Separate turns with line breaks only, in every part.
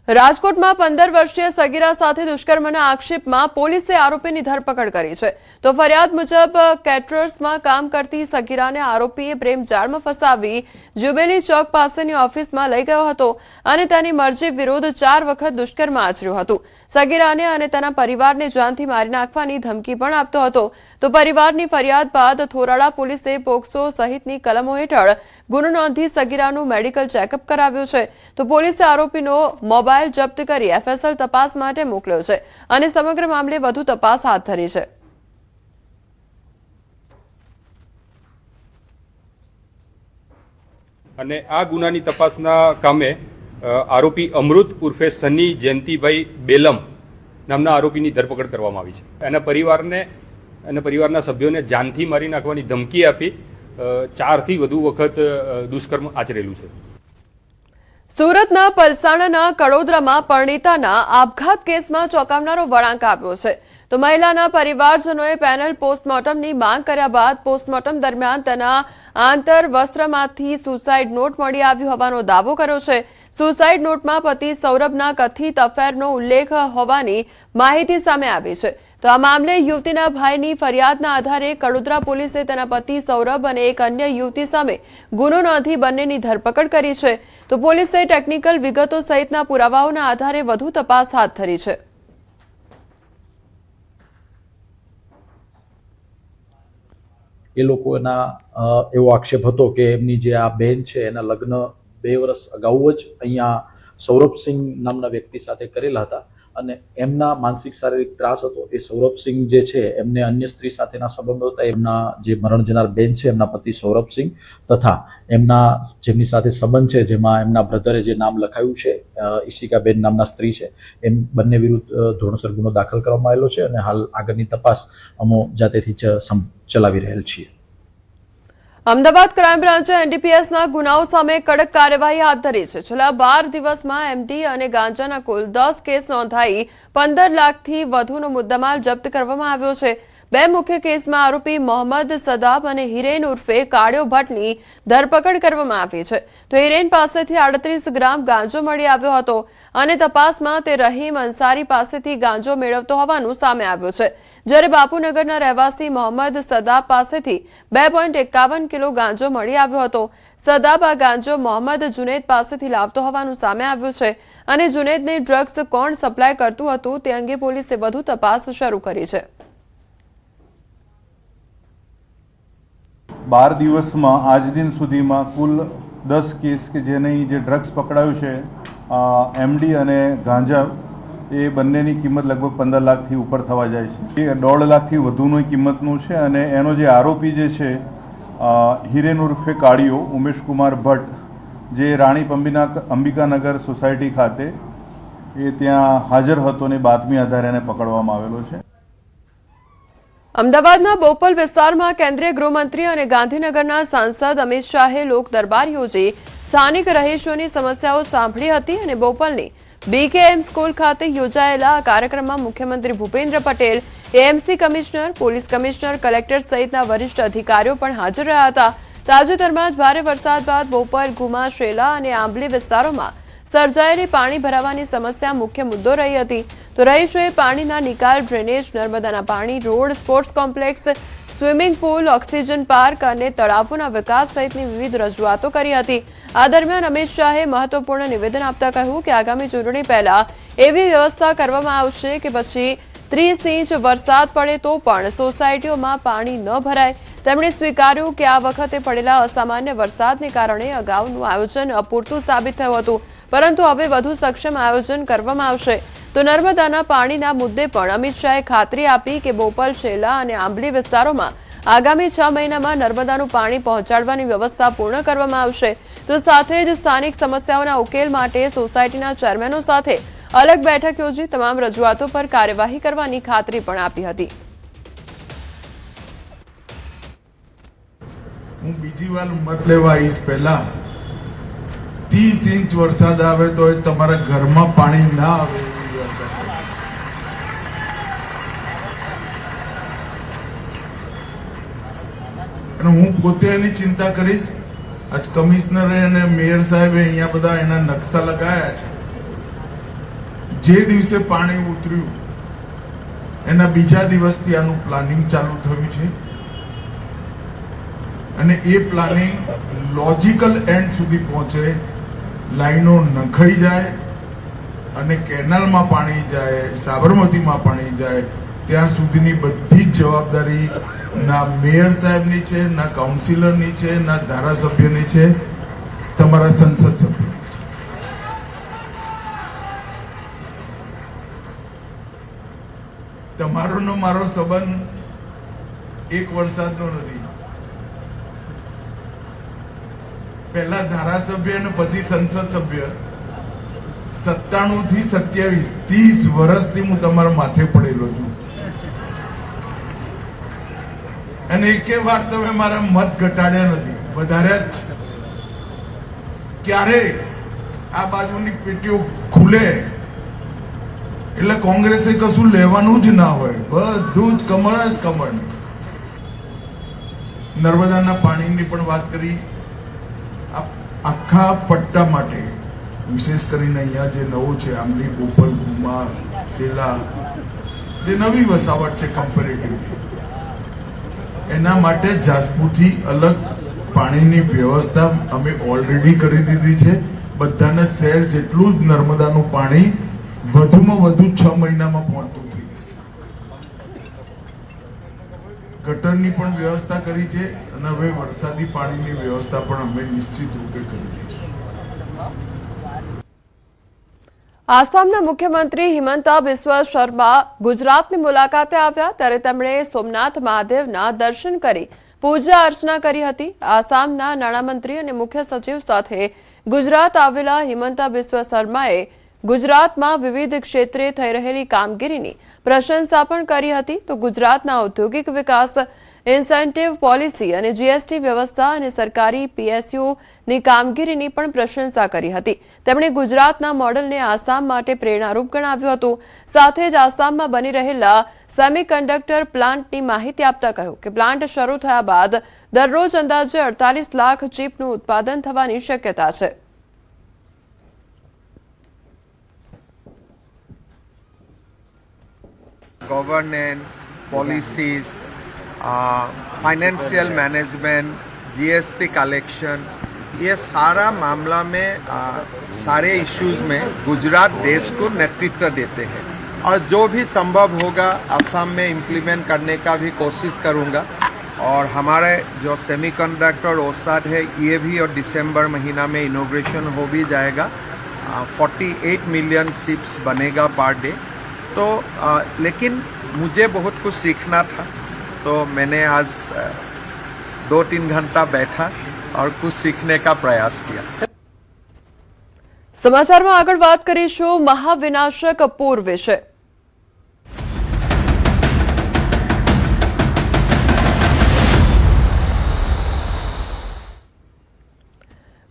રાજકોટમાં 15 વર્ષીય સગીરા સાથે દુષ્કર્મના આક્ષેપમાં પોલીસે આરોપીની ધરપકડ કરી છે। તો ફરિયાદ મુજબ કેટરર્સમાં કામ કરતી સગીરાને આરોપીએ પ્રેમજાળમાં ફસાવી જુબેલી ચોક પાસેની ઓફિસમાં લઈ ગયો હતો અને તેની મરજી વિરુદ્ધ 4 વખત દુષ્કર્મ આચર્યું હતું। સગીરાને અને તેના પરિવારને જાનથી મારી નાખવાની ધમકી પણ આપતો હતો। તો પરિવારની ફરિયાદ બાદ થોરાળા પોલીસે પોક્સો સહિતની કલમો હેઠળ ગુનો નોંધી સગીરાનું મેડિકલ ચેકઅપ કરાવ્યું છે। તો પોલીસે આરોપીનો મોબાઈલ જપ્ત કરી એફએસએલ તપાસ માટે મોકલ્યો છે અને સમગ્ર મામલે વધુ તપાસ હાથ ધરી છે।
અને આ ગુનાની તપાસના કામે આરોપી અમૃત ઉર્ફે સની જયંતિભાઈ બેલમ નામના આરોપીની ધરપકડ કરવામાં આવી છે। એના પરિવારને અને પરિવારના સભ્યોને જાનથી મારી નાખવાની ધમકી આપી 4 થી વધુ વખત દુષ્કર્મ આચરેલું છે।
સુરતના પલસાણાના કડોદરામાં પરણિતાના આપઘાત કેસમાં ચોંકાવનારો વળાંક આવ્યો છે। તો મહિલાના પરિવારજનોએ પેનલ પોસ્ટમોર્ટમની માંગ કર્યા બાદ પોસ્ટમોર્ટમ દરમિયાન તેના આંતર વસ્ત્રમાંથી સુસાઇડ નોટ મળી આવ્યો હોવાનો દાવો કર્યો છે। સુસાઇડ નોટમાં પતિ સૌરભના કથિત અફેરનો ઉલ્લેખ હોવાની માહિતી સામે આવી છે। તો આ મામલે યુવતીના ભાઈની ફરિયાદના આધારે કડોદરા પોલીસે તેના પતિ સૌરભ અને એક અન્ય યુવતી સામે ગુનો નોંધી બંનેની ધરપકડ કરી છે। તો પોલીસે ટેકનિકલ વિગતો સહિતના પુરાવાઓના આધારે વધુ તપાસ હાથ ધરી છે।
એ લોકોના એવો આક્ષેપ હતો કે એમની જે આ બેન છે એના લગ્ન 2 વર્ષ અગાઉ જ અહીંયા સૌરભસિંહ નામના વ્યક્તિ સાથે કરેલા હતા અને એમના માનસિક શારીરિક ત્રાસ હતો। એ સૌરભસિંહ જે છે એમને અન્ય સ્ત્રી સાથેના સંબંધો હતા। એમના જે મરણ જનાર બેન છે એમના પતિ સૌરભસિંહ તથા એમના જેમની સાથે સંબંધ છે જેમાં એમના બ્રધરે જે નામ લખાયું છે ઈશિકાબેન નામના સ્ત્રી છે એમ બંને વિરુદ્ધ ધોરણસર ગુનો દાખલ કરવામાં આવેલો છે અને હાલ આગળની તપાસ અમો જાતેથી ચલાવી રહેલ છીએ।
અમદાવાદ ક્રાઇમ બ્રાન્ચે એનડીપીએસના ગુનાઓ સામે કડક કાર્યવાહી હાથ ધરી છે। છેલ્લા 12 દિવસમાં એમડી અને ગાંજાના કુલ 10 કેસ નોંધાઈ 15 લાખથી વધુનો મુદ્દામાલ જપ્ત કરવામાં આવ્યો છે। 2 મુખ્ય કેસમાં આરોપી મોહમ્મદ સદાબ અને હિરેન ઉર્ફે કાળિયો ભટ્ટની ધરપકડ કરવામાં આવી છે। તો હિરેન પાસેથી 38 ગ્રામ ગાંજો મળી આવ્યો હતો અને તપાસમાં તે રહીમ અંસારી પાસેથી ગાંજો મેળવતો હોવાનું સામે આવ્યું છે। જ્યારે બાપુનગરના રહેવાસી મોહમ્મદ સદાબ પાસેથી 2.51 કિલો ગાંજો મળી આવ્યો હતો। સદાબ આ ગાંજો મોહમ્મદ જુનેદ પાસેથી લાવતો હોવાનું સામે આવ્યું છે અને જુનેદને ડ્રગ્સ કોણ સપ્લાય કરતું હતું તે અંગે પોલીસે વધુ તપાસ શરૂ કરી છે।
12 દિવસમાં આજ દિન સુધીમાં કુલ 10 કેસ કે જેની જે ડ્રગ્સ પકડાયું છે એમડી અને ગાંજા એ બંનેની કિંમત લગભગ 15 લાખથી ઉપર થવા જાય છે। એ 1.5 લાખથી વધુની કિંમતનું છે અને એનો જે આરોપી જે છે હિરેન ઉર્ફે કાળિયો ઉમેશ કુમાર ભટ્ટ જે રાણી અંબિકાનગર સોસાયટી ખાતે એ ત્યાં હાજર હતો અને બાતમી આધારે એને પકડવામાં આવેલો છે।
અમદાવાદના બોપલ વિસ્તારમાં કેન્દ્રીય ગૃહમંત્રી અને ગાંધીનગરના સાંસદ અમિત શાહે લોક દરબાર યોજી સ્થાનિક રહીશોની સમસ્યાઓ સાંભળી હતી અને બોપલની બીકેએમ સ્કૂલ ખાતે યોજાયેલા આ કાર્યક્રમમાં મુખ્યમંત્રી Bhupendra Patel, AMC commissioner, police commissioner, collector સહિતના વરિષ્ઠ અધિકારીઓ પણ હાજર રહ્યા હતા। તાજેતરમાં જ ભારે વરસાદ બાદ બોપલ, ગુમા, શેલા અને આંબલી વિસ્તારોમાં સર્જાયેલી પાણી ભરાવાની સમસ્યા મુખ્ય મુદ્દો રહી હતી। તો રહીશોએ પાણીના નિકાલ, ડ્રેનેજ, નર્મદાના પાણી, road, sports complex, swimming pool, oxygen park અને તળાવોના વિકાસ સહિતની વિવિધ રજૂઆતો કરી હતી। આ દરમિયાન અમિત શાહે મહત્વપૂર્ણ નિવેદન આપતા કહ્યું કે આગામી ચૂંટણી પહેલા એવી વ્યવસ્થા કરવામાં આવશે કે પછી 30 ઇંચ વરસાદ પડે તો પણ સોસાયટીઓમાં પાણી ન ભરાય। તેમણે સ્વીકાર્યું કે આ વખતે પડેલા અસામાન્ય વરસાદને કારણે અગાઉનું આયોજન અપૂરતું સાબિત થયું હતું, પરંતુ હવે વધુ સક્ષમ આયોજન કરવામાં આવશે। તો નર્મદાના પાણીના મુદ્દે પણ અમિત શાહે ખાતરી આપી કે બોપલ, શેલા અને આંબલી વિસ્તારોમાં આગામી 6 મહિનામાં નર્મદાનું પાણી પહોંચાડવાની વ્યવસ્થા પૂર્ણ કરવામાં આવશે। તો સાથે જ સ્થાનિક સમસ્યાઓના ઉકેલ માટે સોસાયટીના ચેરમેનો સાથે અલગ બેઠક યોજી તમામ રજૂઆતો પર કાર્યવાહી કરવાની ખાતરી પણ આપી હતી।
હું બીજી વાર મત લેવા આવીશ પહેલા 30 ઇંચ વરસાદ આવે તો તમારા ઘરમાં પાણી ના આવે એવી વ્યવસ્થા કરો। અને હું પોતે એની ચિંતા કરીશ। આજ કમિશનરે અને મેયર સાહેબે અહીંયા બધા એના નકશા લગાયા છે। જે દિવસે પાણી ઉતર્યું એના બીજા દિવસથી આનું પ્લાનિંગ ચાલુ થયું છે અને એ પ્લાનિંગ લોજિકલ એન્ડ સુધી પહોંચે, લાઈનો નખાઈ જાય અને કેનાલમાં પાણી જાય, સાબરમતીમાં પાણી જાય, ત્યાં સુધીની બધી જ જવાબદારી ના મેયર સાહેબની છે, ના કાઉન્સિલરની છે, ના ધારાસભ્યની છે, તમારા સંસદ સભ્ય. તમારો ને મારો સંબંધ એક વરસાદનો નથી. પહેલા ધારાસભ્ય અને પછી સંસદ સભ્ય. 97 થી 27 30 વર્ષથી હું તમારા માથે પડેલો છું અને એકે વાર તમે મારા મત ઘટાડ્યા નથી, વધાર્યા જ છે. ક્યારે આ બાજુની પેટીઓ ખુલે એટલે કોંગ્રેસે કશું લેવાનું જ ના હોય, બધું જ કમળ જ કમળ. નર્મદાના પાણીની પણ વાત કરી. આખા પટ્ટા માટે વિશેષ કરીને અહીંયા જે નવું છે આંબલી, બોપલ, ગુમા, સેલા, જે નવી વસાવટ છે કમ્પેરેટિવલી, એના માટે જાસપુરથી અલગ પાણીની વ્યવસ્થા અમે ઓલરેડી કરી દીધી છે. બધાને શહેર જેટલું જ નર્મદાનું પાણી વધુમાં વધુ 6 મહિનામાં પહોંચતું થઈ જશે. ગટરની પણ વ્યવસ્થા કરી છે અને હવે વરસાદી પાણીની વ્યવસ્થા પણ અમે નિશ્ચિત રૂપે કરી દઈશું.
આસામના મુખ્યમંત્રી હિમંતા બિસ્વા શર્મા ગુજરાતની મુલાકાતે આવ્યા ત્યારે તેમણે સોમનાથ મહાદેવના દર્શન કરી પૂજા અર્ચના કરી હતી. આસામના નાણામંત્રી અને મુખ્ય સચિવ સાથે ગુજરાત આવેલા હિમંતા બિસ્વા શર્માએ ગુજરાતમાં વિવિધ ક્ષેત્રે થઈ રહેલી કામગીરીની પ્રશંસા પણ કરી હતી. તો ગુજરાતના ઔદ્યોગિક વિકાસ, ઇન્સેન્ટિવ પોલિસી અને જીએસટી વ્યવસ્થા અને સરકારી પીએસયુની કામગીરીની પણ પ્રશંસા કરી હતી. તેમણે ગુજરાતના મોડલને આસામ માટે પ્રેરણારૂપ ગણાવ્યું હતું. સાથે જ આસામમાં બની રહેલા સેમિકન્ડક્ટર પ્લાન્ટની માહિતી આપતા કહ્યું કે પ્લાન્ટ શરૂ થયા બાદ દરરોજ અંદાજે 48 લાખ ચીપનું ઉત્પાદન થવાની શક્યતા છે.
governance, policies, financial management, GST collection, ये सारा मामला में सारे इश्यूज में गुजरात देश को नेतृत्व देते हैं और जो भी संभव होगा असम में इम्प्लीमेंट करने का भी कोशिश करूंगा. और हमारे जो सेमीकंडक्टर ओसाड है ये भी और दिसंबर महीना में इनोग्रेशन हो भी जाएगा. 48 मिलियन चिप्स बनेगा पर डे. तो लेकिन मुझे बहुत कुछ सीखना था, तो मैंने आज 2-3 घंटा बैठा और कुछ सीखने का प्रयास किया.
સમાચારમાં આગળ વાત કરીશું મહાવિનાશક પૂર વિશે.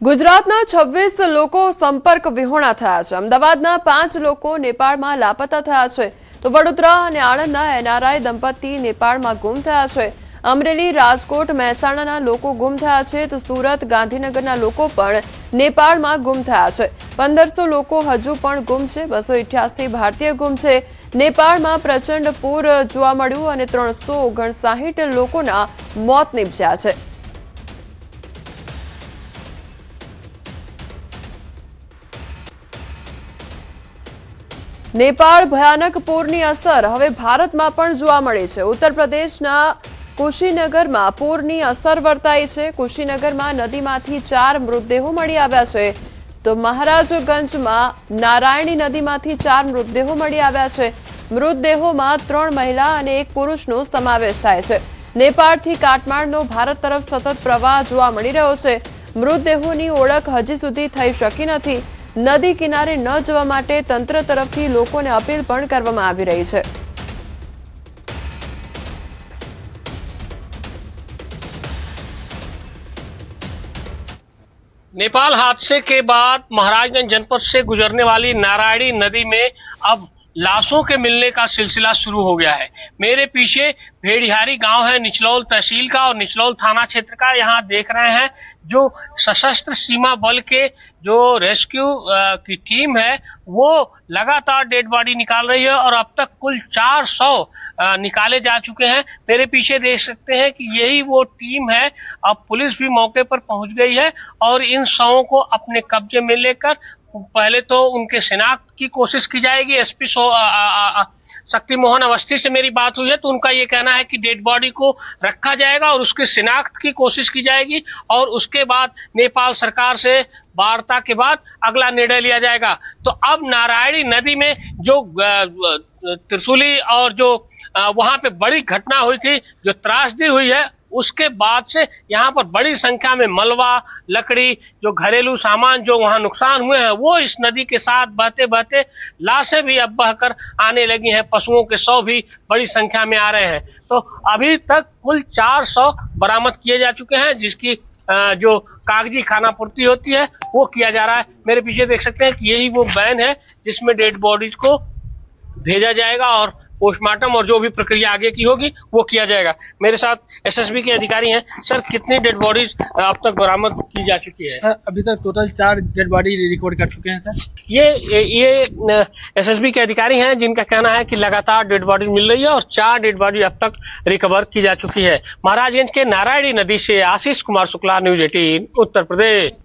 ગુજરાતના 26 લોકો સંપર્ક વિહોણા થયા છે. અમદાવાદના 5 લોકો નેપાળમાં લાપતા થયા છે. તો વડોદરા અને આણંદના એનઆરઆઈ દંપતી નેપાળમાં ગુમ થયા છે. અમરેલી, રાજકોટ, મહેસાણાના લોકો ગુમ થયા છે. તો સુરત, ગાંધીનગરના લોકો પણ નેપાળમાં ગુમ થયા છે. 1500 લોકો હજુ પણ ગુમ છે. 288 ભારતીય ગુમ છે. નેપાળમાં પ્રચંડ પૂર જોવા મળ્યું અને 359 લોકોના મોત નીપજ્યા છે. નેપાળ ભયાનક પૂરની અસર હવે ભારતમાં પણ જોવા મળી છે. ઉત્તર પ્રદેશના કુશીનગરમાં પૂરની અસર વર્તાઈ છે. કુશીનગરમાં નદીમાંથી 4 મૃતદેહો મળી આવ્યા છે. તો મહારાજગંજમાં નારાયણી નદીમાંથી 4 મૃતદેહો મળી આવ્યા છે. મૃતદેહોમાં 3 મહિલા અને 1 પુરુષનો સમાવેશ થાય છે. નેપાળથી કાઠમાંડનો ભારત તરફ સતત પ્રવાહ જોવા મળી રહ્યો છે. મૃતદેહોની ઓળખ હજી સુધી થઈ શકી નથી. નદી કિનારે ન જવા માટે તંત્ર તરફથી લોકોને અપીલ પણ કરવામાં આવી રહી છે.
नेपाल हादसे के बाद महाराजगंज जनपद से गुजरने वाली नारायणी नदी में अब लाशों के मिलने का सिलसिला शुरू हो गया है। मेरे पीछे भेड़िहारी गांव है, निचलौल तहसील का और निचलौल थाना क्षेत्र का। यहाँ देख रहे हैं जो सशस्त्र सीमा बल के जो रेस्क्यू की टीम है वो लगातार डेड बॉडी निकाल रही है और अब तक कुल 400 निकाले जा चुके हैं। मेरे पीछे देख सकते हैं कि यही वो टीम है। अब पुलिस भी मौके पर पहुंच गई है और इन शवों को अपने कब्जे में लेकर पहले तो उनके शिनाख्त की कोशिश की जाएगी। एसपी शक्ति मोहन अवस्थी से मेरी बात हुई है तो उनका ये कहना है कि डेड बॉडी को रखा जाएगा और उसकी शिनाख्त की कोशिश की जाएगी और उसके बाद नेपाल सरकार से वार्ता के बाद अगला निर्णय लिया जाएगा। तो अब नारायणी नदी में जो त्रिशूली और जो वहां पे बड़ी घटना हुई थी, जो त्रासदी हुई है, उसके बाद से यहाँ पर बड़ी संख्या में मलबा, लकड़ी, जो घरेलू सामान जो वहाँ नुकसान हुए हैं वो इस नदी के साथ बहते बहते लाशें भी अब बहकर आने लगी हैं। पशुओं के शव भी बड़ी संख्या में आ रहे हैं। तो अभी तक कुल 400 बरामद किए जा चुके हैं जिसकी जो कागजी खानापूर्ति होती है वो किया जा रहा है। मेरे पीछे देख सकते हैं कि यही वो वैन है जिसमें डेड बॉडीज को भेजा जाएगा और पोस्टमार्टम और जो भी प्रक्रिया आगे की होगी वो किया जाएगा। मेरे साथ एसएसबी के अधिकारी हैं। सर, कितनी डेड बॉडीज अब तक बरामद की जा चुकी है?
अभी तक टोटल 4 डेड बॉडी रिकॉर्ड कर चुके हैं सर।
ये एसएसबी के अधिकारी हैं जिनका कहना है कि लगातार डेड बॉडी मिल रही है और 4 डेड बॉडी अब तक रिकवर की जा चुकी है। महाराजगंज के नारायणी नदी से आशीष कुमार शुक्ला, न्यूज 18 उत्तर प्रदेश।